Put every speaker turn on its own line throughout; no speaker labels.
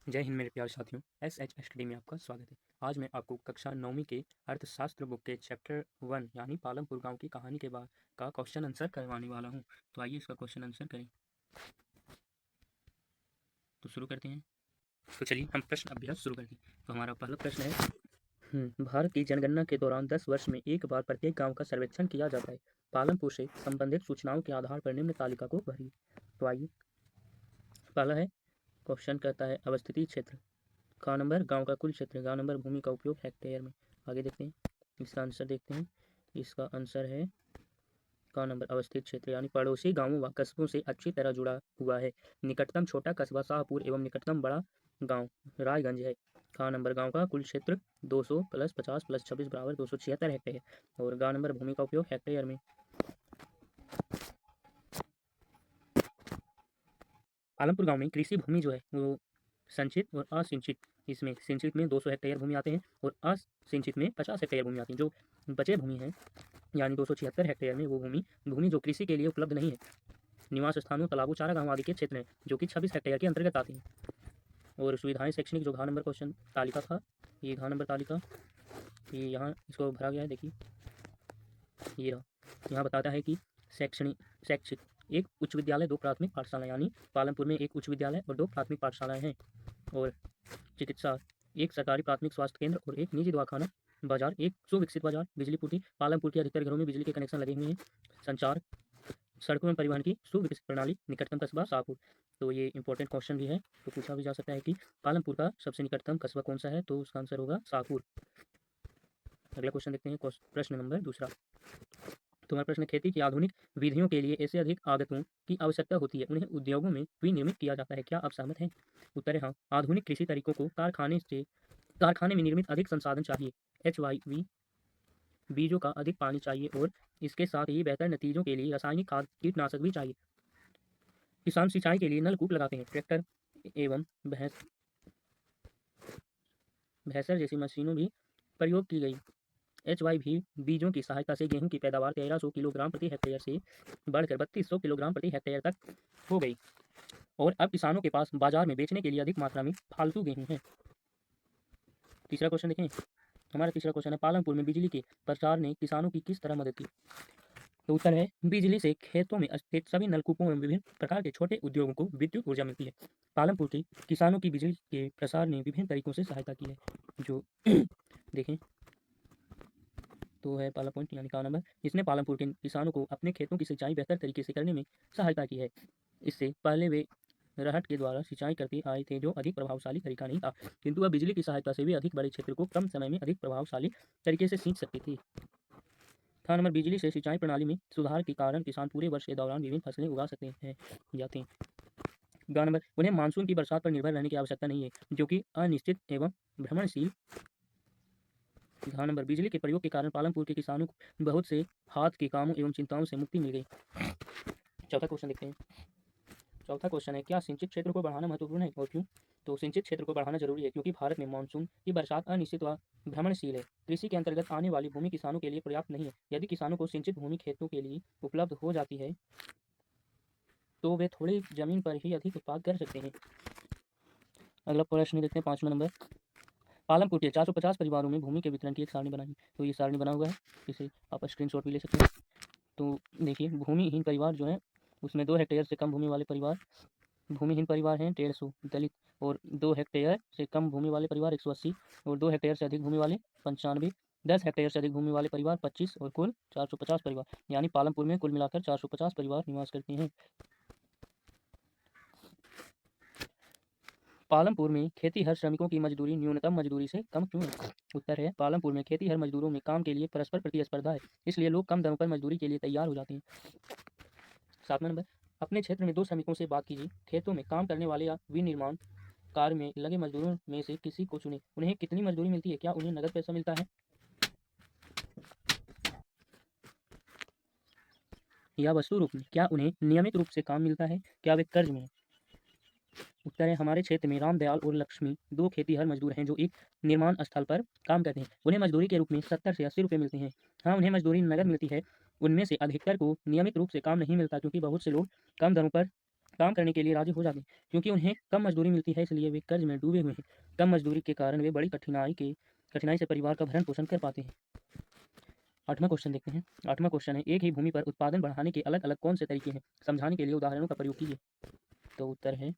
जय हिंद मेरे प्यारे साथियों, एस स्टडी में आपका स्वागत है। आज मैं आपको कक्षा 9वीं के अर्थशास्त्र बुक के चैप्टर 1 यानी पालमपुर गांव की कहानी के बाद का क्वेश्चन आंसर करवाने वाला हूं। तो आइए इसका क्वेश्चन आंसर करें। तो शुरू करते हैं। तो चलिए हम प्रश्न अभ्यास शुरू करते हैं। तो हमारा पहला प्रश्न है, भारत की जनगणना के दौरान 10 वर्ष में एक बार प्रत्येक गाँव का सर्वेक्षण किया जाता है। पालमपुर से संबंधित सूचनाओं के आधार पर निम्न तालिका को भरिए। तो आइए, पहला है क्वेश्चन कहता है अवस्थिति क्षेत्र। क नंबर गांव का कुल क्षेत्र, ग नंबर भूमि का उपयोग हेक्टेयर में। आगे देखते हैं, इसका आंसर देखते हैं। इसका आंसर है क नंबर अवस्थित क्षेत्र यानी पड़ोसी गांवों व कस्बों से अच्छी तरह जुड़ा हुआ है। निकटतम छोटा कस्बा शाहपुर एवं निकटतम बड़ा गांव रायगंज है। ख नंबर गांव का कुल क्षेत्र 200 + 50 + 26 = 276 हेक्टेयर और ग नंबर भूमि का उपयोग हेक्टेयर में। पालमपुर गांव में कृषि भूमि जो है वो संचित और असिंचित, इसमें सिंचित में 200 हेक्टेयर भूमि आते हैं और असिंचित में 50 हेक्टेयर भूमि आती है। जो बचे भूमि है यानी 276 हेक्टेयर में वो भूमि जो कृषि के लिए उपलब्ध नहीं है। निवास स्थानों, तालाबों, चारागाहों आदि के क्षेत्र हैं जो कि 26 हेक्टेयर के अंतर्गत आते हैं। और सुविधाएं शैक्षणिक जो घ नंबर क्वेश्चन तालिका था, ये घ नंबर तालिका, ये यहाँ इसको भरा गया है। देखिए ये रहा, यहाँ बताता है कि शैक्षिक एक उच्च विद्यालय, 2 प्राथमिक पाठशाला, यानी पालमपुर में एक उच्च विद्यालय और 2 प्राथमिक पाठशालाएं हैं। और चिकित्सा, एक सरकारी प्राथमिक स्वास्थ्य केंद्र और एक निजी दवाखाना। बाजार, एक सुविकसित बाजार। बिजली पूर्ति, पालमपुर के अधिकतर घरों में बिजली के कनेक्शन लगे हुए हैं। संचार, सड़कों में परिवहन की सुविकसित प्रणाली। निकटतम कस्बा शाहपुर। तो ये इंपॉर्टेंट क्वेश्चन भी है, तो पूछा भी जा सकता है कि पालमपुर का सबसे निकटतम कस्बा कौन सा है, तो उसका आंसर होगा शाहपुर। अगला क्वेश्चन देखते हैं, प्रश्न नंबर दूसरा। तुम्हारा प्रश्न, खेती की आधुनिक विधियों के लिए ऐसे अधिक आगतों की आवश्यकता होती है, उन्हें उद्योगों में विनिर्मित किया जाता है, क्या आप सहमत हैं? उत्तर है हाँ। आधुनिक कृषि तरीकों को कारखाने में निर्मित अधिक संसाधन चाहिए। HYV बीजों का अधिक पानी चाहिए और इसके साथ ही बेहतर नतीजों के लिए रासायनिक खाद, कीटनाशक भी चाहिए। किसान सिंचाई के लिए नलकूप लगाते हैं। ट्रैक्टर एवं भैंसर जैसी मशीनों भी प्रयोग की गई। HYV बीजों की सहायता से गेहूं की पैदावार 1300 किलोग्राम प्रति हेक्टेयर से बढ़कर 3200 किलोग्राम प्रति हेक्टेयर तक हो गई और अब किसानों के पास बाजार में बेचने के लिए अधिक मात्रा में फालतू गेहूं है। तीसरा क्वेश्चन देखें, हमारा तीसरा क्वेश्चन है, पालमपुर में बिजली के प्रसार ने किसानों की किस तरह मदद की? तो उत्तर है, बिजली से खेतों में स्थित सभी नलकूपों एवं विभिन्न प्रकार के छोटे उद्योगों को विद्युत ऊर्जा मिलती है। पालमपुर के किसानों की बिजली के प्रसार ने विभिन्न तरीकों से सहायता की है। जो देखें तो है पहला पॉइंट यानी का नंबर, इसने पालमपुर के किसानों को अपने खेतों की सिंचाई बेहतर तरीके से करने में सहायता की है। इससे पहले वे रहट के द्वारा सिंचाई करते आए थे, जो अधिक प्रभावशाली तरीका नहीं था, किंतु अब बिजली की सहायता से भी अधिक बड़े क्षेत्र को कम समय में अधिक प्रभावशाली तरीके से सींच सकते थे। था नंबर, बिजली से सिंचाई प्रणाली में सुधार के कारण किसान पूरे वर्ष के दौरान विभिन्न फसलें उगा सकते हैं जाते हैं। ग नंबर, उन्हें मानसून की बरसात पर निर्भर रहने की आवश्यकता नहीं है, जो कि अनिश्चित एवं भ्रमणशील। घ नंबर, बिजली के प्रयोग के कारण पालमपुर के किसानों को बहुत से हाथ के कामों एवं चिंताओं से मुक्ति मिल गई। चौथा क्वेश्चन देखते हैं। चौथा क्वेश्चन है, क्या सिंचित क्षेत्र को बढ़ाना महत्वपूर्ण है और क्यों? तो सिंचित क्षेत्र को बढ़ाना जरूरी है क्योंकि भारत में मानसून की बरसात अनिश्चित व भ्रमणशील है। कृषि के अंतर्गत आने वाली भूमि किसानों के लिए पर्याप्त नहीं है। यदि किसानों को सिंचित भूमि खेतों के लिए उपलब्ध हो जाती है तो वे थोड़ी जमीन पर ही अधिक उत्पाद कर सकते हैं। अगला प्रश्न देखते हैं, 5वां नंबर, पालमपुर के 450 परिवारों में भूमि के वितरण की एक सारणी बनाई। तो ये सारणी बना हुआ है, इसे आप स्क्रीनशॉट भी ले सकते हैं। तो देखिए, भूमिहीन परिवार जो है उसमें 2 हेक्टेयर से कम भूमि वाले परिवार, भूमिहीन परिवार हैं 150, दलित, और 2 हेक्टेयर से कम भूमि वाले परिवार 180, और 2 हेक्टेयर से अधिक भूमि वाले 95, 10 हेक्टेयर से अधिक भूमि वाले परिवार 25 और कुल 450 परिवार, यानी पालमपुर में कुल मिलाकर 450 परिवार निवास करते हैं। पालमपुर में खेतीहर श्रमिकों की मजदूरी न्यूनतम मजदूरी से कम क्यों है? उत्तर है, पालमपुर में खेतीहर मजदूरों में काम के लिए परस्पर प्रतिस्पर्धा है, इसलिए लोग कम दरों पर मजदूरी के लिए तैयार हो जाते हैं। 7वां नंबर, अपने क्षेत्र में 2 श्रमिकों से बात कीजिए। खेतों में काम करने वाले या विनिर्माण कार्य में लगे मजदूरों में से किसी को चुने। उन्हें कितनी मजदूरी मिलती है? क्या उन्हें नगद पैसा मिलता है या वस्तु रूप में? क्या उन्हें नियमित रूप से काम मिलता है? क्या वे कर्ज में हैं? उत्तर है, हमारे क्षेत्र में रामदयाल और लक्ष्मी 2 खेतीहर मजदूर हैं जो एक निर्माण स्थल पर काम करते हैं। उन्हें मजदूरी के रूप में 70 से 80 रुपये मिलते हैं। हाँ, उन्हें मजदूरी नगद मिलती है। उनमें से अधिकतर को नियमित रूप से काम नहीं मिलता क्योंकि बहुत से लोग कम दरों पर काम करने के लिए राजी हो जाते हैं, क्योंकि उन्हें कम मजदूरी मिलती है, इसलिए वे कर्ज में डूबे हुए हैं। कम मजदूरी के कारण वे बड़ी कठिनाई से परिवार का भरण पोषण कर पाते हैं। 8वां क्वेश्चन देखते हैं। 8वां क्वेश्चन है, एक ही भूमि पर उत्पादन बढ़ाने के अलग अलग कौन से तरीके हैं? समझाने के लिए उदाहरणों का प्रयोग कीजिए। तो उत्तर है,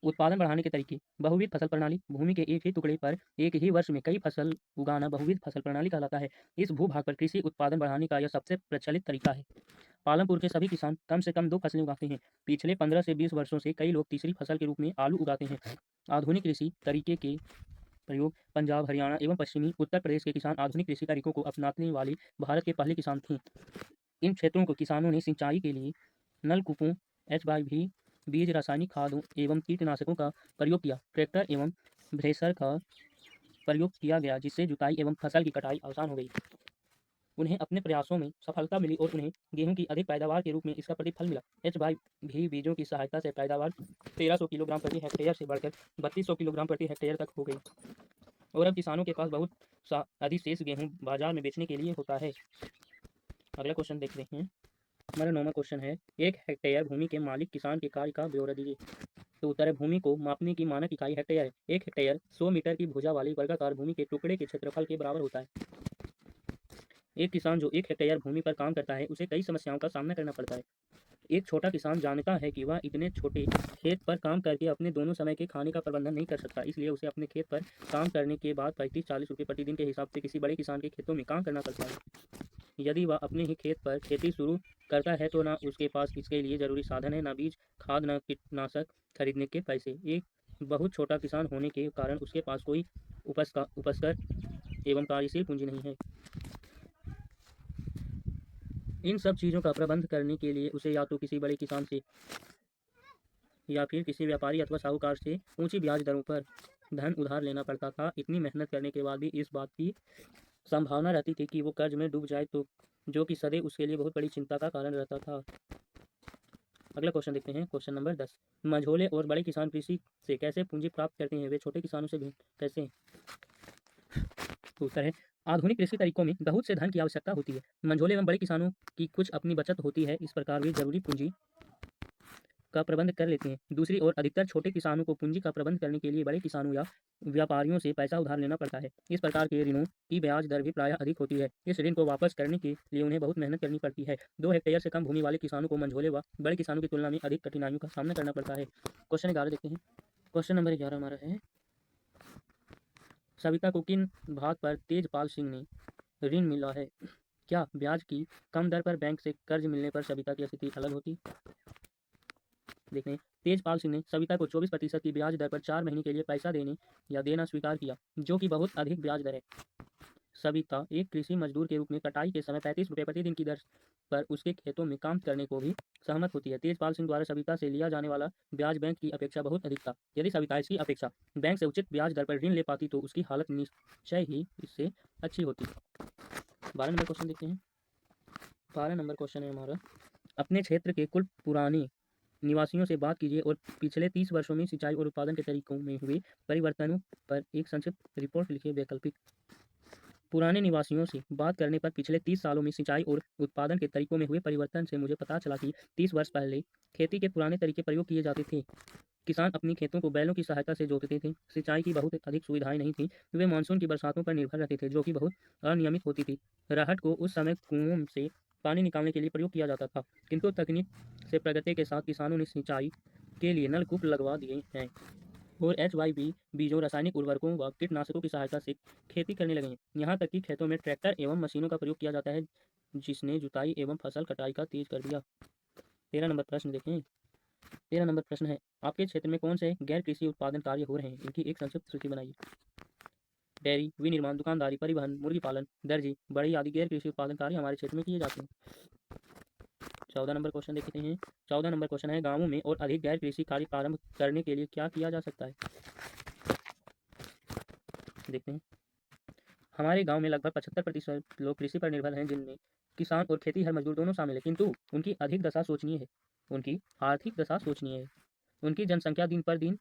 उत्पादन बढ़ाने के तरीके। बहुविध फसल प्रणाली, भूमि के एक ही टुकड़े पर एक ही वर्ष में कई फसल उगाना बहुविध फसल प्रणाली कहलाता है। इस भूभाग पर कृषि उत्पादन बढ़ाने का यह सबसे प्रचलित तरीका है। पालमपुर के सभी किसान कम से कम 2 फसलें उगाते हैं। पिछले 15 से 20 वर्षों से कई लोग तीसरी फसल के रूप में आलू उगाते हैं। आधुनिक कृषि तरीके के प्रयोग पंजाब, हरियाणा एवं पश्चिमी उत्तर प्रदेश के किसान आधुनिक कृषि तरीकों को अपनाने वाले भारत के पहले किसान थे। इन क्षेत्रों को किसानों ने सिंचाई के लिए नलकूपों, HYV बीज, रासायनिक खादों एवं कीटनाशकों का प्रयोग किया। ट्रैक्टर एवं थ्रेशर का प्रयोग किया गया, जिससे जुताई एवं फसल की कटाई आसान हो गई। उन्हें अपने प्रयासों में सफलता मिली और उन्हें गेहूं की अधिक पैदावार के रूप में इसका प्रतिफल मिला। HYV बीजों की सहायता से पैदावार 1300 किलोग्राम प्रति हेक्टेयर से बढ़कर 3200 किलोग्राम प्रति हेक्टेयर तक हो गई और अब किसानों के पास बहुत सा अधिशेष गेहूं बाजार में बेचने के लिए होता है। अगला क्वेश्चन देखते हैं। हमारा 9वां क्वेश्चन है, 1 हेक्टेयर भूमि के मालिक किसान के कार्य का ब्यौरा दीजिए। तो उत्तर है, भूमि को मापने की मानक इकाई हेक्टेयर है। 1 हेक्टेयर 100 मीटर की भुजा वाली वर्गाकार भूमि के टुकड़े के क्षेत्रफल के बराबर होता है। एक किसान जो 1 हेक्टेयर भूमि पर काम करता है, उसे कई समस्याओं का सामना करना पड़ता है। एक छोटा किसान जानता है कि वह इतने छोटे खेत पर काम करके अपने दोनों समय के खाने का प्रबंधन नहीं कर सकता, इसलिए उसे अपने खेत पर काम करने के बाद 35-40 रुपये प्रतिदिन के हिसाब से किसी बड़े किसान के खेतों में काम करना पड़ता है। यदि वह अपने ही खेत पर खेती शुरू करता है तो ना उसके पास इसके लिए जरूरी साधन है, ना बीज, खाद, ना कीटनाशक खरीदने के पैसे। एक बहुत छोटा किसान होने के कारण उसके पास कोई उपस्कर एवं कार्यशील पूंजी नहीं है। इन सब चीज़ों का प्रबंध करने के लिए उसे या तो किसी बड़े किसान से या फिर किसी व्यापारी अथवा साहूकार से ऊंची ब्याज दरों पर धन उधार लेना पड़ता था। इतनी मेहनत करने के बाद भी इस बात की संभावना रहती थी कि वो कर्ज में डूब जाए, तो जो कि सदैव उसके लिए बहुत बड़ी चिंता का कारण रहता था। अगला क्वेश्चन देखते हैं। क्वेश्चन नंबर 10, मझोले और बड़े किसान कृषि से कैसे पूंजी प्राप्त करते हैं? वे छोटे किसानों से भिन्न कैसे हैं? तो उत्तर है, आधुनिक कृषि तरीकों में बहुत से धन की आवश्यकता होती है। मंझोले एवं बड़े किसानों की कुछ अपनी बचत होती है, इस प्रकार वे जरूरी पूंजी का प्रबंध कर लेते हैं। दूसरी ओर अधिकतर छोटे किसानों को पूंजी का प्रबंध करने के लिए बड़े किसानों या व्यापारियों से पैसा उधार लेना पड़ता है। इस प्रकार के ऋणों की ब्याज दर भी प्रायः अधिक होती है। इस ऋण को वापस करने के लिए उन्हें बहुत मेहनत करनी पड़ती है। 2 हेक्टेयर से कम भूमि वाले किसानों को मंझोले व बड़े किसानों की तुलना में अधिक कठिनाइयों का सामना करना पड़ता है। क्वेश्चन 11 देखते हैं। क्वेश्चन नंबर 11 हमारा है, सविता को किन बात पर तेजपाल सिंह ने ऋण मिला है? क्या ब्याज की कम दर पर बैंक से कर्ज मिलने पर सविता की स्थिति अलग होती? देखते हैं। तेजपाल सिंह ने सविता को 24% की ब्याज दर पर 4 महीने के लिए पैसा देना स्वीकार किया, जो कि बहुत अधिक ब्याज दर है। सविता एक कृषि मजदूर के रूप में कटाई के समय 35 रुपये प्रतिदिन की दर पर उसके खेतों में काम करने को भी सहमत होती है। तेजपाल सिंह द्वारा सविता से लिया जाने वाला ब्याज बैंक की अपेक्षा बहुत अधिक था। यदि सविता इसकी अपेक्षा बैंक से उचित ब्याज दर पर ऋण ले पाती तो उसकी हालत निश्चय ही इससे अच्छी होती। 12 नंबर क्वेश्चन देखते हैं। 12 नंबर क्वेश्चन है हमारा, अपने क्षेत्र के कुल पुराने निवासियों से बात कीजिए और पिछले 30 वर्षों में सिंचाई और उत्पादन के तरीकों में हुए परिवर्तनों पर एक संक्षिप्त रिपोर्ट लिखिए। वैकल्पिक, पुराने निवासियों से बात करने पर पिछले 30 सालों में सिंचाई और उत्पादन के तरीकों में हुए परिवर्तन से मुझे पता चला कि 30 वर्ष पहले खेती के पुराने तरीके प्रयोग किए जाते थे। किसान अपनी खेतों को बैलों की सहायता से जोतते थे। सिंचाई की बहुत अधिक सुविधाएं नहीं थी। वे मानसून की बरसातों पर निर्भर रहते थे, जो कि बहुत अनियमित होती थी। राहत को उस समय कुओं से पानी निकालने के लिए प्रयोग किया जाता था, किंतु तकनीक से प्रगति के साथ किसानों ने सिंचाई के लिए नलकूप लगवा दिए हैं और HYV बीजों, रासायनिक उर्वरकों व कीटनाशकों की सहायता से खेती करने लगे हैं। यहाँ तक कि खेतों में ट्रैक्टर एवं मशीनों का प्रयोग किया जाता है, जिसने जुताई एवं फसल कटाई का तेज कर दिया। 13 नंबर प्रश्न देखें। 13 नंबर प्रश्न है, आपके क्षेत्र में कौन से गैर कृषि उत्पादन कार्य हो रहे हैं? इनकी एक संक्षिप्त सूची बनाइए। डेयरी, विनिर्माण, दुकानदारी, परिवहन, मुर्गी पालन, दर्जी, बढ़ई आदि गैर कृषि उत्पादन कार्य हमारे क्षेत्र में किए जाते हैं। 14 नंबर क्वेश्चन देखते हैं। 14 नंबर क्वेश्चन है, गांवों में और अधिक गैर कृषि कार्य प्रारंभ करने के लिए क्या किया जा सकता है? देखते हैं। हमारे गांव में लगभग 75% लोग कृषि पर निर्भर हैं, जिनमें किसान और खेतीहर मजदूर दोनों शामिल है, किंतु उनकी आर्थिक दशा शोचनीय है। उनकी जनसंख्या दिन पर दिन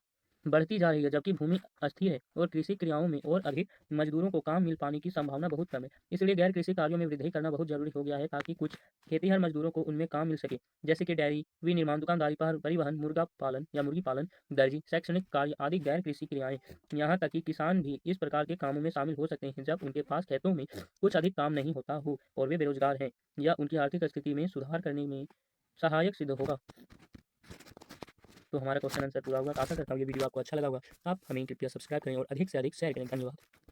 बढ़ती जा रही है, जबकि भूमि अस्थिर है और कृषि क्रियाओं में और अधिक मजदूरों को काम मिल पाने की संभावना बहुत कम है। इसलिए गैर कृषि कार्यों में वृद्धि करना बहुत जरूरी हो गया है, ताकि कुछ खेतीहर मजदूरों को उनमें काम मिल सके, जैसे कि डेयरी, विनिर्माण, दुकानदारी, परिवहन, मुर्गा पालन या मुर्गी पालन, दर्जी, शैक्षणिक कार्य आदि गैर कृषि क्रियाएं। यहाँ तक कि किसान भी इस प्रकार के कामों में शामिल हो सकते हैं जब उनके पास खेतों में कुछ अधिक काम नहीं होता हो और वे बेरोजगार हैं, या उनकी आर्थिक स्थिति में सुधार करने में सहायक सिद्ध होगा। तो हमारा क्वेश्चन आंसर पूरा हुआ। आशा करता हूँ ये वीडियो आपको अच्छा लगा होगा। आप हमें कृपया सब्सक्राइब करें और अधिक से अधिक शेयर करें। धन्यवाद।